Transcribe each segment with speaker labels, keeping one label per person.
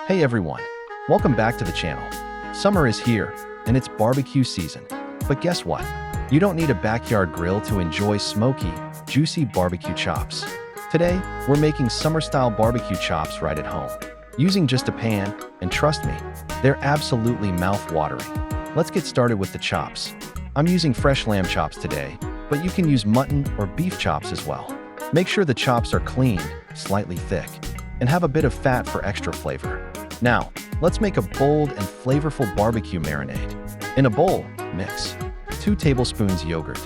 Speaker 1: Hey everyone, welcome back to the channel. Summer is here, and it's barbecue season. But guess what? You don't need a backyard grill to enjoy smoky, juicy barbecue chops. Today, we're making summer-style barbecue chops right at home, using just a pan, and trust me, they're absolutely mouth-watering. Let's get started with the chops. I'm using fresh lamb chops today, but you can use mutton or beef chops as well. Make sure the chops are clean, slightly thick, and have a bit of fat for extra flavor. Now, let's make a bold and flavorful barbecue marinade. In a bowl, mix 2 tablespoons yogurt,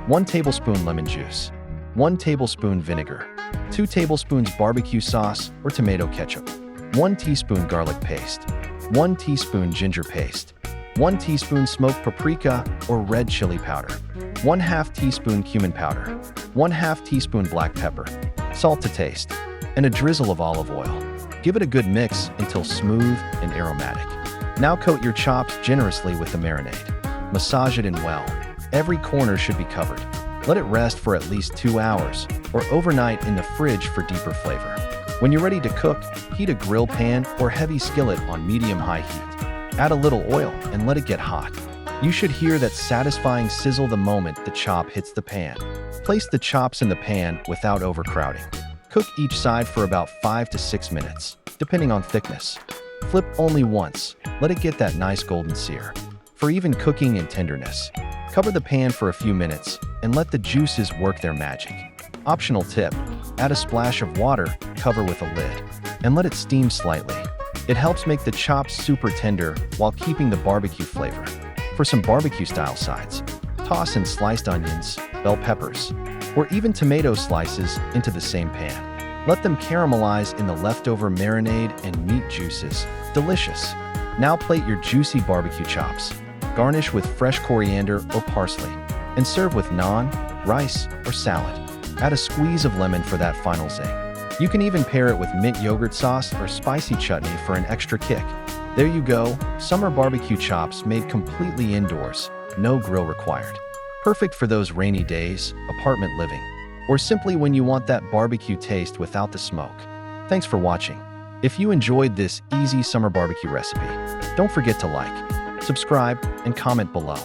Speaker 1: 1 tablespoon lemon juice, 1 tablespoon vinegar, 2 tablespoons barbecue sauce or tomato ketchup, 1 teaspoon garlic paste, 1 teaspoon ginger paste, 1 teaspoon smoked paprika or red chili powder, 1/2 teaspoon cumin powder, 1/2 teaspoon black pepper, salt to taste, and a drizzle of olive oil. Give it a good mix until smooth and aromatic. Now coat your chops generously with the marinade. Massage it in well. Every corner should be covered. Let it rest for at least 2 hours or overnight in the fridge for deeper flavor. When you're ready to cook, heat a grill pan or heavy skillet on medium-high heat. Add a little oil and let it get hot. You should hear that satisfying sizzle the moment the chop hits the pan. Place the chops in the pan without overcrowding. Cook each side for about 5 to 6 minutes, depending on thickness. Flip only once. Let it get that nice golden sear. For even cooking and tenderness, cover the pan for a few minutes and let the juices work their magic. Optional tip, add a splash of water, cover with a lid, and let it steam slightly. It helps make the chops super tender while keeping the barbecue flavor. For some barbecue-style sides, toss in sliced onions, bell peppers, or even tomato slices into the same pan. Let them caramelize in the leftover marinade and meat juices. Delicious. Now plate your juicy barbecue chops. Garnish with fresh coriander or parsley, and serve with naan, rice, or salad. Add a squeeze of lemon for that final zing. You can even pair it with mint yogurt sauce or spicy chutney for an extra kick. There you go, summer barbecue chops made completely indoors, no grill required. Perfect for those rainy days, apartment living, or simply when you want that barbecue taste without the smoke. Thanks for watching. If you enjoyed this easy summer barbecue recipe, don't forget to like, subscribe, and comment below.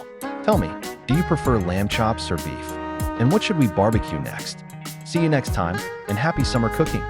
Speaker 1: Tell me, do you prefer lamb chops or beef? And what should we barbecue next? See you next time, and happy summer cooking!